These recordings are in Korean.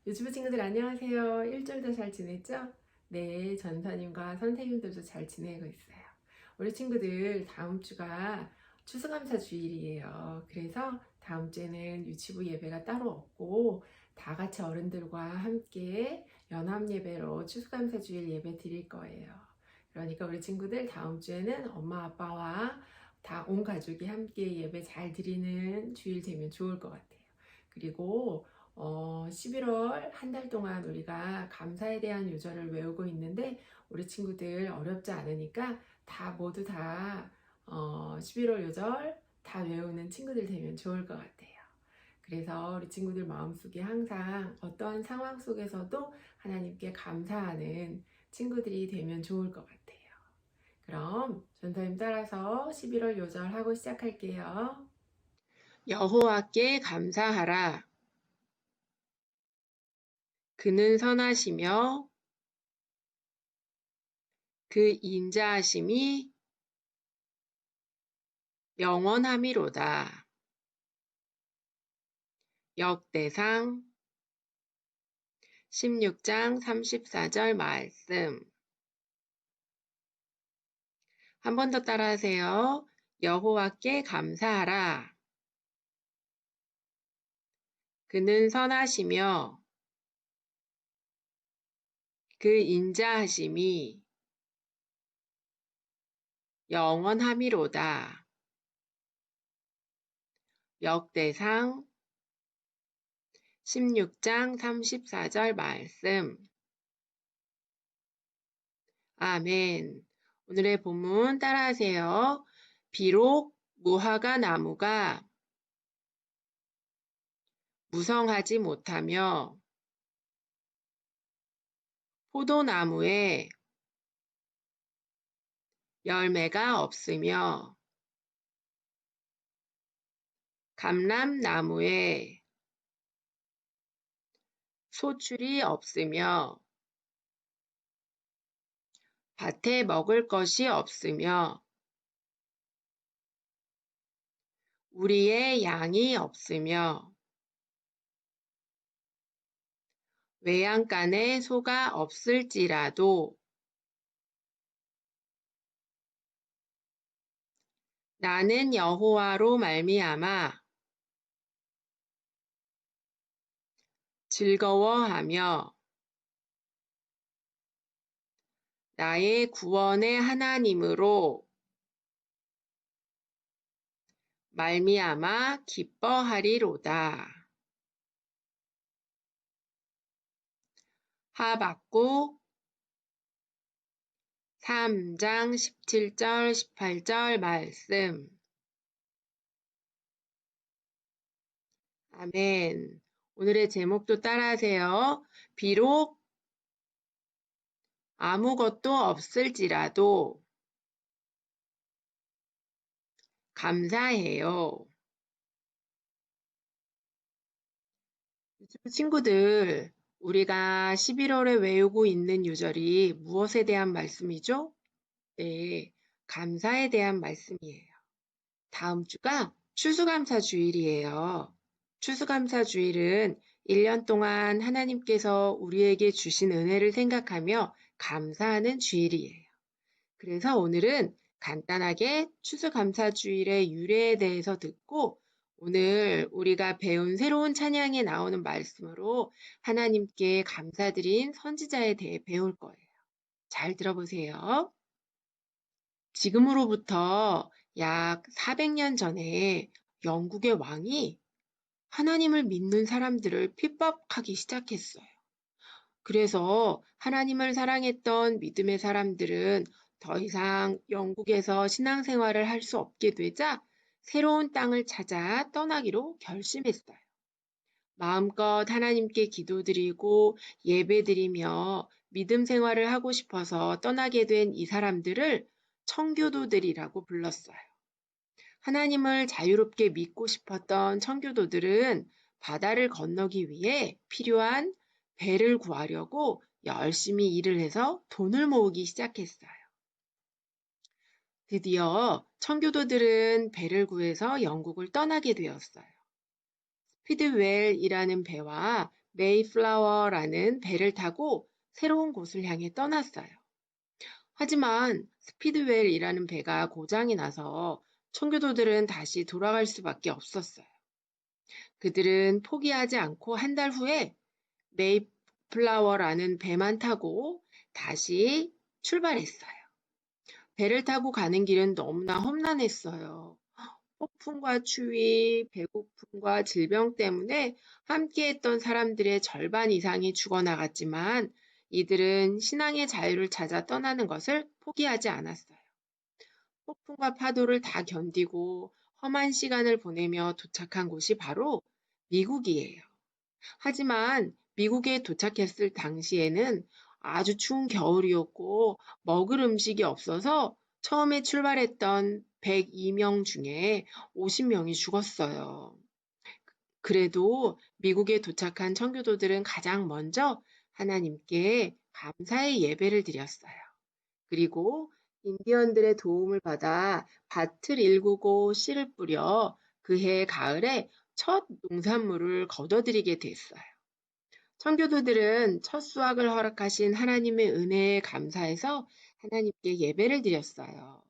유튜브 친구들 안녕하세요. 일주일도 잘 지냈죠? 네, 전사님과 선생님들도 잘 지내고 있어요. 우리 친구들 다음 주가 추수감사 주일이에요. 그래서 다음 주에는 유치부 예배가 따로 없고 다 같이 어른들과 함께 연합 예배로 추수감사 주일 예배 드릴 거예요. 그러니까 우리 친구들 다음 주에는 엄마 아빠와 다 온 가족이 함께 예배 잘 드리는 주일 되면 좋을 것 같아요. 그리고 11월 한 달 동안 우리가 감사에 대한 요절을 외우고 있는데 우리 친구들 어렵지 않으니까 다 모두 다 11월 요절 다 외우는 친구들 되면 좋을 것 같아요. 그래서 우리 친구들 마음속에 항상 어떠한 상황 속에서도 하나님께 감사하는 친구들이 되면 좋을 것 같아요. 그럼 전사님 따라서 11월 요절 하고 시작할게요. 여호와께 감사하라. 그는 선하시며 그 인자하심이 영원함이로다. 역대상 16장 34절 말씀. 한 번 더 따라하세요. 여호와께 감사하라. 그는 선하시며 그 인자하심이 영원함이로다. 역대상 16장 34절 말씀. 아멘. 오늘의 본문 따라하세요. 비록 무화과 나무가 무성하지 못하며 포도나무에 열매가 없으며 감람나무에 소출이 없으며 밭에 먹을 것이 없으며 우리의 양이 없으며 외양간에 소가 없을지라도 나는 여호와로 말미암아 즐거워하며 나의 구원의 하나님으로 말미암아 기뻐하리로다. 하박국 3장 17절 18절 말씀. 아멘. 오늘의 제목도 따라하세요. 비록 아무것도 없을지라도 감사해요. 유튜브 친구들, 우리가 11월에 외우고 있는 유절이 무엇에 대한 말씀이죠? 네, 감사에 대한 말씀이에요. 다음 주가 추수감사 주일이에요. 추수감사 주일은 1년 동안 하나님께서 우리에게 주신 은혜를 생각하며 감사하는 주일이에요. 그래서 오늘은 간단하게 추수감사 주일의 유래에 대해서 듣고 오늘 우리가 배운 새로운 찬양에 나오는 말씀으로 하나님께 감사드린 선지자에 대해 배울 거예요. 잘 들어보세요. 지금으로부터 약 400년 전에 영국의 왕이 하나님을 믿는 사람들을 핍박하기 시작했어요. 그래서 하나님을 사랑했던 믿음의 사람들은 더 이상 영국에서 신앙생활을 할 수 없게 되자 새로운 땅을 찾아 떠나기로 결심했어요. 마음껏 하나님께 기도드리고 예배드리며 믿음 생활을 하고 싶어서 떠나게 된 이 사람들을 청교도들이라고 불렀어요. 하나님을 자유롭게 믿고 싶었던 청교도들은 바다를 건너기 위해 필요한 배를 구하려고 열심히 일을 해서 돈을 모으기 시작했어요. 드디어 청교도들은 배를 구해서 영국을 떠나게 되었어요. 스피드웰이라는 배와 메이플라워라는 배를 타고 새로운 곳을 향해 떠났어요. 하지만 스피드웰이라는 배가 고장이 나서 청교도들은 다시 돌아갈 수밖에 없었어요. 그들은 포기하지 않고 한 달 후에 메이플라워라는 배만 타고 다시 출발했어요. 배를 타고 가는 길은 너무나 험난했어요. 폭풍과 추위, 배고픔과 질병 때문에 함께했던 사람들의 절반 이상이 죽어나갔지만 이들은 신앙의 자유를 찾아 떠나는 것을 포기하지 않았어요. 폭풍과 파도를 다 견디고 험한 시간을 보내며 도착한 곳이 바로 미국이에요. 하지만 미국에 도착했을 당시에는 아주 추운 겨울이었고 먹을 음식이 없어서 처음에 출발했던 102명 중에 50명이 죽었어요. 그래도 미국에 도착한 청교도들은 가장 먼저 하나님께 감사의 예배를 드렸어요. 그리고 인디언들의 도움을 받아 밭을 일구고 씨를 뿌려 그해 가을에 첫 농산물을 거둬들이게 됐어요. 청교도들은 첫 수확을 허락하신 하나님의 은혜에 감사해서 하나님께 예배를 드렸어요.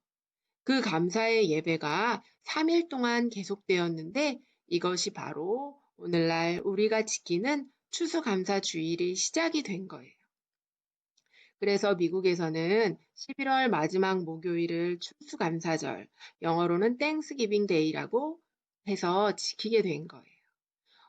그 감사의 예배가 3일 동안 계속되었는데 이것이 바로 오늘날 우리가 지키는 추수감사주일이 시작이 된 거예요. 그래서 미국에서는 11월 마지막 목요일을 추수감사절, 영어로는 땡스기빙 데이라고 해서 지키게 된 거예요.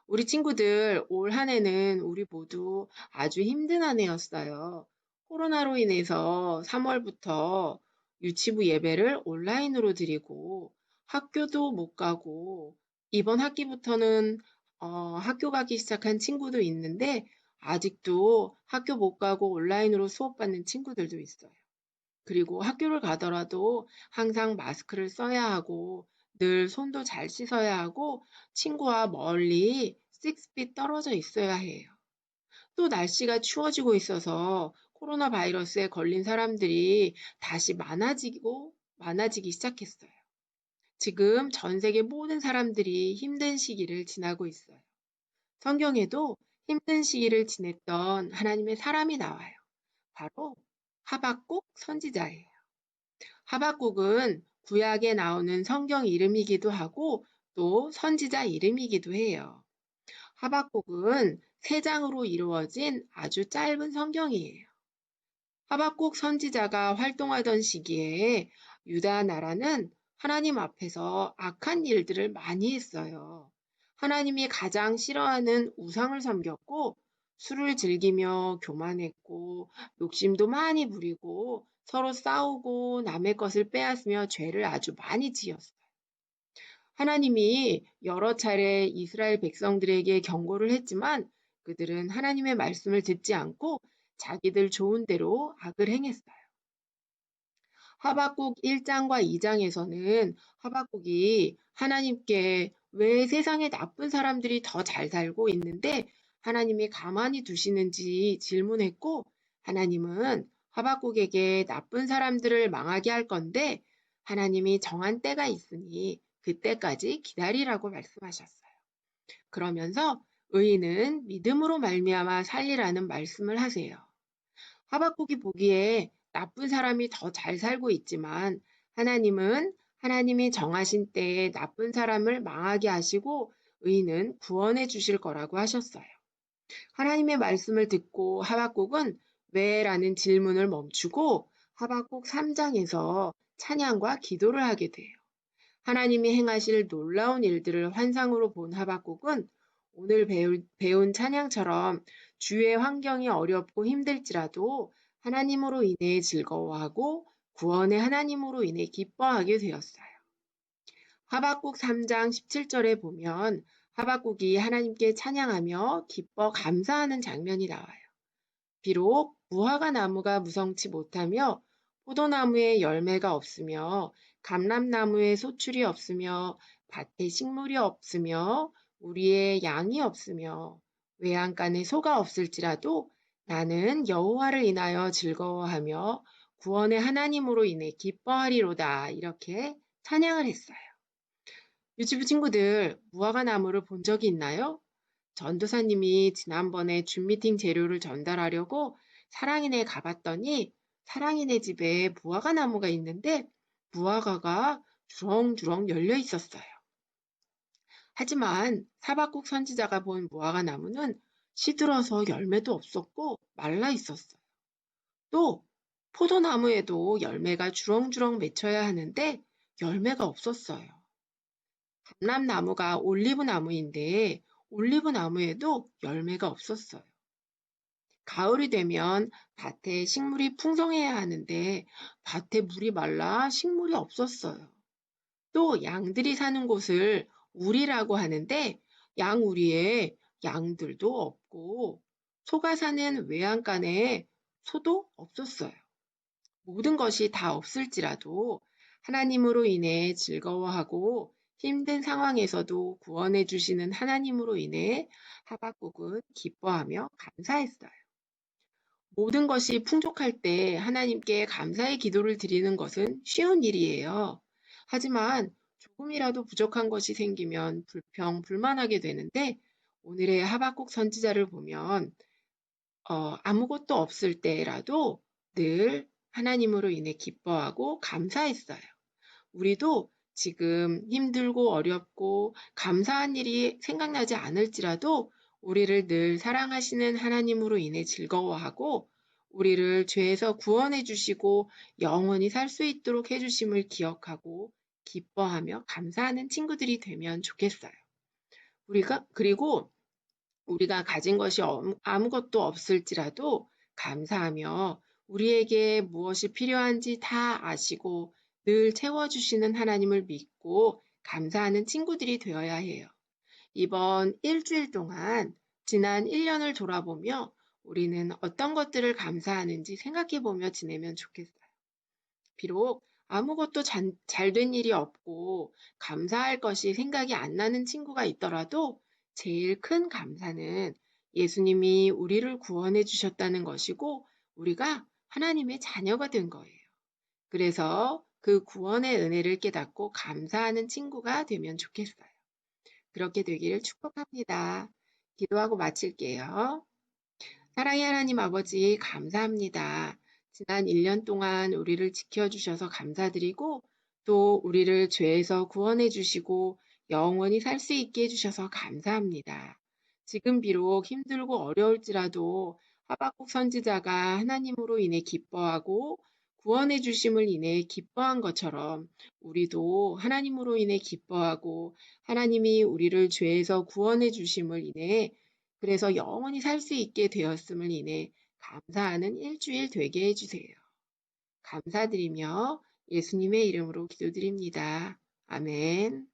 우리 친구들, 올 한 해는 우리 모두 아주 힘든 한 해였어요. 코로나로 인해서 3월부터 유치부 예배를 온라인으로 드리고 학교도 못 가고 이번 학기부터는 학교 가기 시작한 친구도 있는데 아직도 학교 못 가고 온라인으로 수업받는 친구들도 있어요. 그리고 학교를 가더라도 항상 마스크를 써야 하고 늘 손도 잘 씻어야 하고 친구와 멀리 6feet 떨어져 있어야 해요. 또 날씨가 추워지고 있어서 코로나 바이러스에 걸린 사람들이 다시 많아지기 시작했어요. 지금 전 세계 모든 사람들이 힘든 시기를 지나고 있어요. 성경에도 힘든 시기를 지냈던 하나님의 사람이 나와요. 바로 하박국 선지자예요. 하박국은 구약에 나오는 성경 이름이기도 하고 또 선지자 이름이기도 해요. 하박국은 3장으로 이루어진 아주 짧은 성경이에요. 하박국 선지자가 활동하던 시기에 유다 나라는 하나님 앞에서 악한 일들을 많이 했어요. 하나님이 가장 싫어하는 우상을 섬겼고 술을 즐기며 교만했고 욕심도 많이 부리고 서로 싸우고 남의 것을 빼앗으며 죄를 아주 많이 지었어요. 하나님이 여러 차례 이스라엘 백성들에게 경고를 했지만 그들은 하나님의 말씀을 듣지 않고 자기들 좋은 대로 악을 행했어요. 하박국 1장과 2장에서는 하박국이 하나님께 왜 세상에 나쁜 사람들이 더 잘 살고 있는데 하나님이 가만히 두시는지 질문했고 하나님은 하박국에게 나쁜 사람들을 망하게 할 건데 하나님이 정한 때가 있으니 그때까지 기다리라고 말씀하셨어요. 그러면서 의인은 믿음으로 말미암아 살리라는 말씀을 하세요. 하박국이 보기에 나쁜 사람이 더 잘 살고 있지만 하나님은 하나님이 정하신 때에 나쁜 사람을 망하게 하시고 의인은 구원해 주실 거라고 하셨어요. 하나님의 말씀을 듣고 하박국은 왜? 라는 질문을 멈추고 하박국 3장에서 찬양과 기도를 하게 돼요. 하나님이 행하실 놀라운 일들을 환상으로 본 하박국은 오늘 배운 찬양처럼 주의 환경이 어렵고 힘들지라도 하나님으로 인해 즐거워하고 구원의 하나님으로 인해 기뻐하게 되었어요. 하박국 3장 17절에 보면 하박국이 하나님께 찬양하며 기뻐 감사하는 장면이 나와요. 비록 무화과 나무가 무성치 못하며 포도나무에 열매가 없으며 감람나무에 소출이 없으며 밭에 식물이 없으며 우리의 양이 없으며 외양간에 소가 없을지라도 나는 여호와를 인하여 즐거워하며 구원의 하나님으로 인해 기뻐하리로다. 이렇게 찬양을 했어요. 유치부 친구들, 무화과 나무를 본 적이 있나요? 전도사님이 지난번에 줌미팅 재료를 전달하려고 사랑이네 가봤더니 사랑이네 집에 무화과 나무가 있는데 무화과가 주렁주렁 열려 있었어요. 하지만 사박국 선지자가 본 무화과 나무는 시들어서 열매도 없었고 말라 있었어요. 또 포도나무에도 열매가 주렁주렁 맺혀야 하는데 열매가 없었어요. 감람나무가 올리브나무인데 올리브나무에도 열매가 없었어요. 가을이 되면 밭에 식물이 풍성해야 하는데 밭에 물이 말라 식물이 없었어요. 또 양들이 사는 곳을 우리라고 하는데 양우리에 양들도 없고 소가 사는 외양간에 소도 없었어요. 모든 것이 다 없을지라도 하나님으로 인해 즐거워하고 힘든 상황에서도 구원해 주시는 하나님으로 인해 하박국은 기뻐하며 감사했어요. 모든 것이 풍족할 때 하나님께 감사의 기도를 드리는 것은 쉬운 일이에요. 하지만 조금이라도 부족한 것이 생기면 불만하게 되는데 오늘의 하박국 선지자를 보면 아무것도 없을 때라도 늘 하나님으로 인해 기뻐하고 감사했어요. 우리도 지금 힘들고 어렵고 감사한 일이 생각나지 않을지라도 우리를 늘 사랑하시는 하나님으로 인해 즐거워하고 우리를 죄에서 구원해 주시고 영원히 살 수 있도록 해 주심을 기억하고 기뻐하며 감사하는 친구들이 되면 좋겠어요. 그리고 우리가 가진 것이 아무것도 없을지라도 감사하며 우리에게 무엇이 필요한지 다 아시고 늘 채워주시는 하나님을 믿고 감사하는 친구들이 되어야 해요. 이번 일주일 동안 지난 1년을 돌아보며 우리는 어떤 것들을 감사하는지 생각해 보며 지내면 좋겠어요. 비록 아무것도 잘 된 일이 없고 감사할 것이 생각이 안 나는 친구가 있더라도 제일 큰 감사는 예수님이 우리를 구원해 주셨다는 것이고 우리가 하나님의 자녀가 된 거예요. 그래서 그 구원의 은혜를 깨닫고 감사하는 친구가 되면 좋겠어요. 그렇게 되기를 축복합니다. 기도하고 마칠게요. 사랑의 하나님 아버지 감사합니다. 지난 1년 동안 우리를 지켜주셔서 감사드리고 또 우리를 죄에서 구원해 주시고 영원히 살 수 있게 해주셔서 감사합니다. 지금 비록 힘들고 어려울지라도 하박국 선지자가 하나님으로 인해 기뻐하고 구원해 주심을 인해 기뻐한 것처럼 우리도 하나님으로 인해 기뻐하고 하나님이 우리를 죄에서 구원해 주심을 인해 그래서 영원히 살 수 있게 되었음을 인해 감사하는 일주일 되게 해주세요. 감사드리며 예수님의 이름으로 기도드립니다. 아멘.